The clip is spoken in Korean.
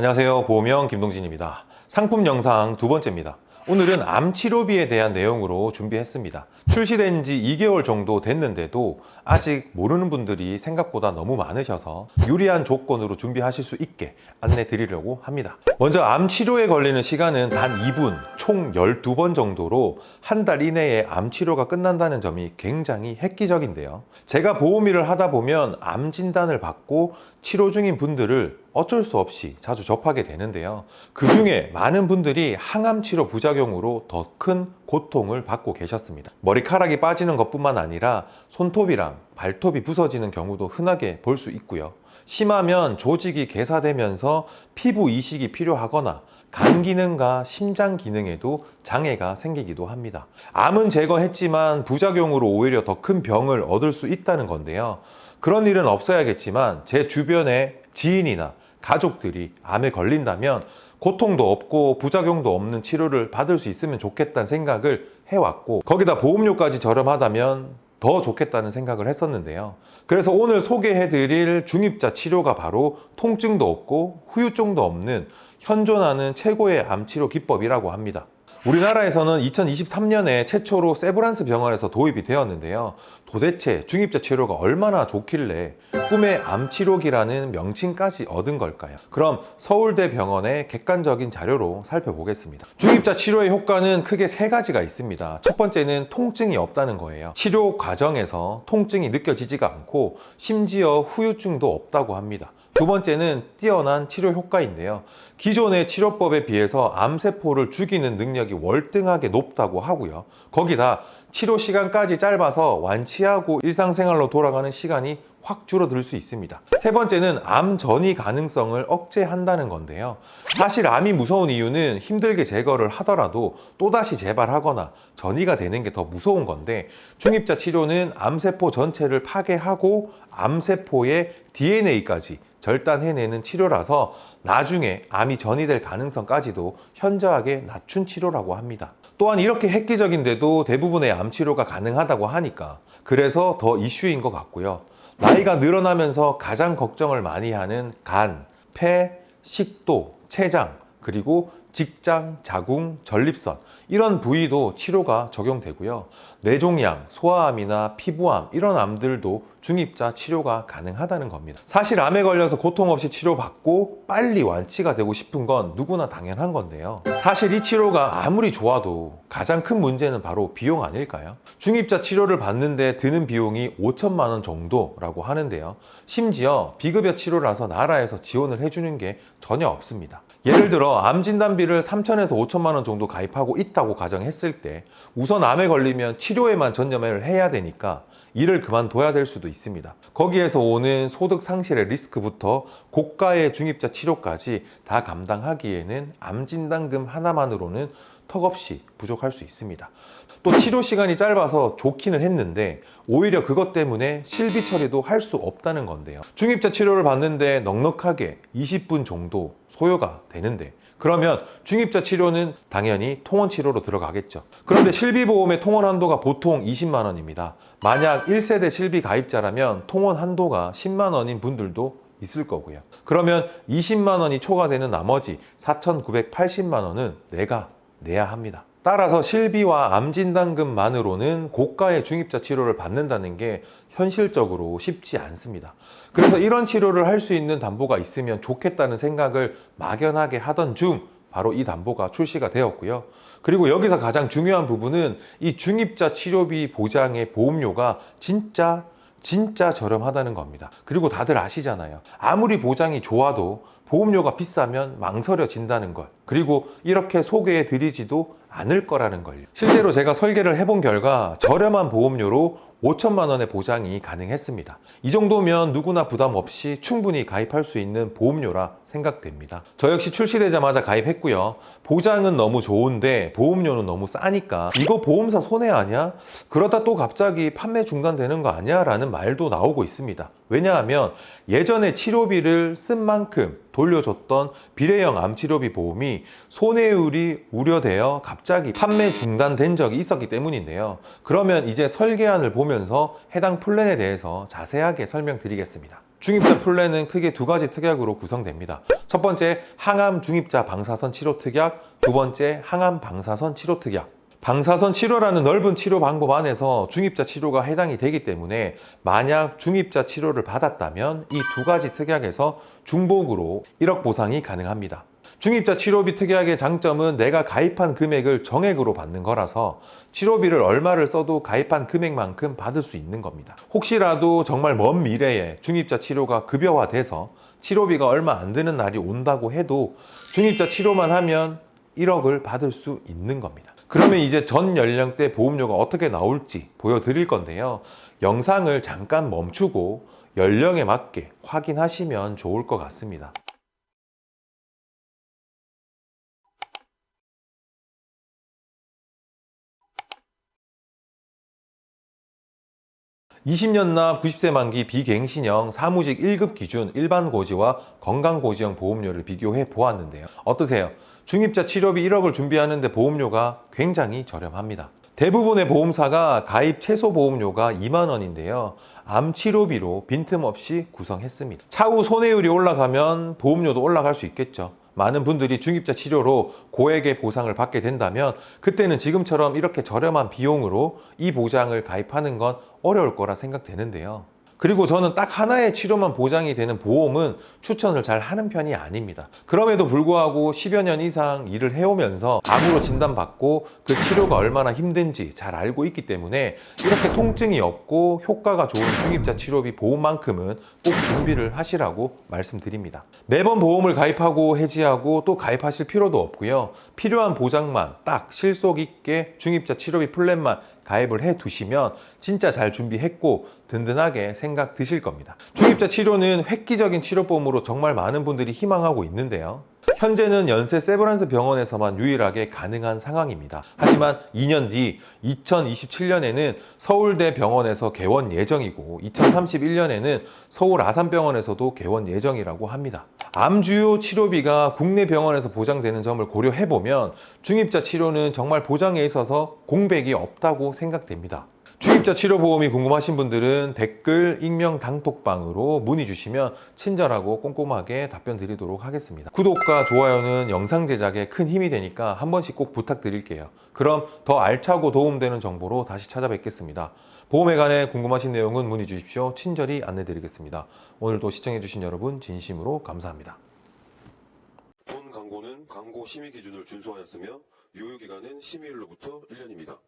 안녕하세요. 보험형 김동진입니다. 상품 영상 두 번째입니다. 오늘은 암 치료비에 대한 내용으로 준비했습니다. 출시된 지 2개월 정도 됐는데도 아직 모르는 분들이 생각보다 너무 많으셔서 유리한 조건으로 준비하실 수 있게 안내 드리려고 합니다. 먼저 암 치료에 걸리는 시간은 단 2분, 총 12번 정도로 한 달 이내에 암 치료가 끝난다는 점이 굉장히 획기적인데요. 제가 보험일을 하다 보면 암 진단을 받고 치료 중인 분들을 어쩔 수 없이 자주 접하게 되는데요. 그 중에 많은 분들이 항암 치료 부작용으로 더 큰 고통을 받고 계셨습니다. 머리카락이 빠지는 것뿐만 아니라 손톱이랑 발톱이 부서지는 경우도 흔하게 볼 수 있고요. 심하면 조직이 괴사되면서 피부 이식이 필요하거나 간 기능과 심장 기능에도 장애가 생기기도 합니다. 암은 제거했지만 부작용으로 오히려 더 큰 병을 얻을 수 있다는 건데요. 그런 일은 없어야겠지만 제 주변에 지인이나 가족들이 암에 걸린다면 고통도 없고 부작용도 없는 치료를 받을 수 있으면 좋겠다는 생각을 해왔고, 거기다 보험료까지 저렴하다면 더 좋겠다는 생각을 했었는데요. 그래서 오늘 소개해드릴 중입자 치료가 바로 통증도 없고 후유증도 없는 현존하는 최고의 암 치료 기법이라고 합니다. 우리나라에서는 2023년에 최초로 세브란스 병원에서 도입이 되었는데요. 도대체 중입자 치료가 얼마나 좋길래 꿈의 암치료기라는 명칭까지 얻은 걸까요? 그럼 서울대병원의 객관적인 자료로 살펴보겠습니다. 중입자 치료의 효과는 크게 세 가지가 있습니다. 첫 번째는 통증이 없다는 거예요. 치료 과정에서 통증이 느껴지지가 않고 심지어 후유증도 없다고 합니다. 두 번째는 뛰어난 치료 효과인데요. 기존의 치료법에 비해서 암세포를 죽이는 능력이 월등하게 높다고 하고요. 거기다 치료 시간까지 짧아서 완치하고 일상생활로 돌아가는 시간이 확 줄어들 수 있습니다. 세 번째는 암 전이 가능성을 억제한다는 건데요. 사실 암이 무서운 이유는 힘들게 제거를 하더라도 또다시 재발하거나 전이가 되는 게 더 무서운 건데, 중입자 치료는 암세포 전체를 파괴하고 암세포의 DNA까지 절단해내는 치료라서 나중에 암이 전이될 가능성까지도 현저하게 낮춘 치료라고 합니다. 또한 이렇게 획기적인데도 대부분의 암 치료가 가능하다고 하니까 그래서 더 이슈인 것 같고요. 나이가 늘어나면서 가장 걱정을 많이 하는 간, 폐, 식도, 췌장, 그리고 직장, 자궁, 전립선, 이런 부위도 치료가 적용되고요. 뇌종양, 소아암이나 피부암, 이런 암들도 중입자 치료가 가능하다는 겁니다. 사실 암에 걸려서 고통 없이 치료받고 빨리 완치가 되고 싶은 건 누구나 당연한 건데요. 사실 이 치료가 아무리 좋아도 가장 큰 문제는 바로 비용 아닐까요? 중입자 치료를 받는데 드는 비용이 5천만 원 정도라고 하는데요. 심지어 비급여 치료라서 나라에서 지원을 해주는 게 전혀 없습니다. 예를 들어 암 진단비를 3천에서 5천만 원 정도 가입하고 있다고 가정했을 때 우선 암에 걸리면 치료에만 전념을 해야 되니까 일을 그만둬야 될 수도 있습니다. 거기에서 오는 소득 상실의 리스크부터 고가의 중입자 치료까지 다 감당하기에는 암 진단금 하나만으로는 턱없이 부족할 수 있습니다. 또 치료 시간이 짧아서 좋기는 했는데 오히려 그것 때문에 실비 처리도 할 수 없다는 건데요. 중입자 치료를 받는데 넉넉하게 20분 정도 소요가 되는데, 그러면 중입자 치료는 당연히 통원 치료로 들어가겠죠. 그런데 실비보험의 통원 한도가 보통 20만 원입니다. 만약 1세대 실비 가입자라면 통원 한도가 10만 원인 분들도 있을 거고요. 그러면 20만 원이 초과되는 나머지 4,980만 원은 내가 내야 합니다. 따라서 실비와 암진단금만으로는 고가의 중입자 치료를 받는다는 게 현실적으로 쉽지 않습니다. 그래서 이런 치료를 할 수 있는 담보가 있으면 좋겠다는 생각을 막연하게 하던 중 바로 이 담보가 출시가 되었고요. 그리고 여기서 가장 중요한 부분은 이 중입자 치료비 보장의 보험료가 진짜 저렴하다는 겁니다. 그리고 다들 아시잖아요. 아무리 보장이 좋아도 보험료가 비싸면 망설여진다는 걸, 그리고 이렇게 소개해 드리지도 않을 거라는 걸요. 실제로 제가 설계를 해본 결과 저렴한 보험료로 5천만 원의 보장이 가능했습니다. 이 정도면 누구나 부담 없이 충분히 가입할 수 있는 보험료라 생각됩니다. 저 역시 출시되자마자 가입했고요. 보장은 너무 좋은데 보험료는 너무 싸니까 이거 보험사 손해 아니야? 그러다 또 갑자기 판매 중단되는 거 아니야? 라는 말도 나오고 있습니다. 왜냐하면 예전에 치료비를 쓴 만큼 돌려줬던 비례형 암치료비 보험이 손해율이 우려되어 갑자기 판매 중단된 적이 있었기 때문인데요. 그러면 이제 설계안을 보면서 해당 플랜에 대해서 자세하게 설명드리겠습니다. 중입자 플랜은 크게 두 가지 특약으로 구성됩니다. 첫 번째, 항암 중입자 방사선 치료 특약, 두 번째, 항암 방사선 치료 특약. 방사선 치료라는 넓은 치료 방법 안에서 중입자 치료가 해당이 되기 때문에 만약 중입자 치료를 받았다면 이 두 가지 특약에서 중복으로 1억 보상이 가능합니다. 중입자 치료비 특약의 장점은 내가 가입한 금액을 정액으로 받는 거라서 치료비를 얼마를 써도 가입한 금액만큼 받을 수 있는 겁니다. 혹시라도 정말 먼 미래에 중입자 치료가 급여화돼서 치료비가 얼마 안 드는 날이 온다고 해도 중입자 치료만 하면 1억을 받을 수 있는 겁니다. 그러면 이제 전 연령대 보험료가 어떻게 나올지 보여드릴 건데요. 영상을 잠깐 멈추고 연령에 맞게 확인하시면 좋을 것 같습니다. 20년 납 90세 만기 비갱신형 사무직 1급 기준 일반고지와 건강고지형 보험료를 비교해 보았는데요. 어떠세요? 중입자 치료비 1억을 준비하는데 보험료가 굉장히 저렴합니다. 대부분의 보험사가 가입 최소 보험료가 2만 원인데요. 암 치료비로 빈틈없이 구성했습니다. 차후 손해율이 올라가면 보험료도 올라갈 수 있겠죠. 많은 분들이 중입자 치료로 고액의 보상을 받게 된다면 그때는 지금처럼 이렇게 저렴한 비용으로 이 보장을 가입하는 건 어려울 거라 생각되는데요. 그리고 저는 딱 하나의 치료만 보장이 되는 보험은 추천을 잘 하는 편이 아닙니다. 그럼에도 불구하고 10여 년 이상 일을 해오면서 암으로 진단받고 그 치료가 얼마나 힘든지 잘 알고 있기 때문에 이렇게 통증이 없고 효과가 좋은 중입자 치료비 보험만큼은 꼭 준비를 하시라고 말씀드립니다. 매번 보험을 가입하고 해지하고 또 가입하실 필요도 없고요. 필요한 보장만 딱 실속 있게 중입자 치료비 플랜만 가입을 해 두시면 진짜 잘 준비했고 든든하게 생각 드실 겁니다. 중입자 치료는 획기적인 치료법으로 정말 많은 분들이 희망하고 있는데요. 현재는 연세 세브란스 병원에서만 유일하게 가능한 상황입니다. 하지만 2년 뒤 2027년에는 서울대 병원에서 개원 예정이고 2031년에는 서울 아산병원에서도 개원 예정이라고 합니다. 암 주요 치료비가 국내 병원에서 보장되는 점을 고려해보면 중입자 치료는 정말 보장에 있어서 공백이 없다고 생각됩니다. 중입자 치료보험이 궁금하신 분들은 댓글, 익명, 단톡방으로 문의 주시면 친절하고 꼼꼼하게 답변 드리도록 하겠습니다. 구독과 좋아요는 영상 제작에 큰 힘이 되니까 한 번씩 꼭 부탁드릴게요. 그럼 더 알차고 도움되는 정보로 다시 찾아뵙겠습니다. 보험에 관해 궁금하신 내용은 문의 주십시오. 친절히 안내 드리겠습니다. 오늘도 시청해주신 여러분 진심으로 감사합니다. 본 광고는 광고 심의 기준을 준수하였으며 유효기간은 심의일로부터 1년입니다.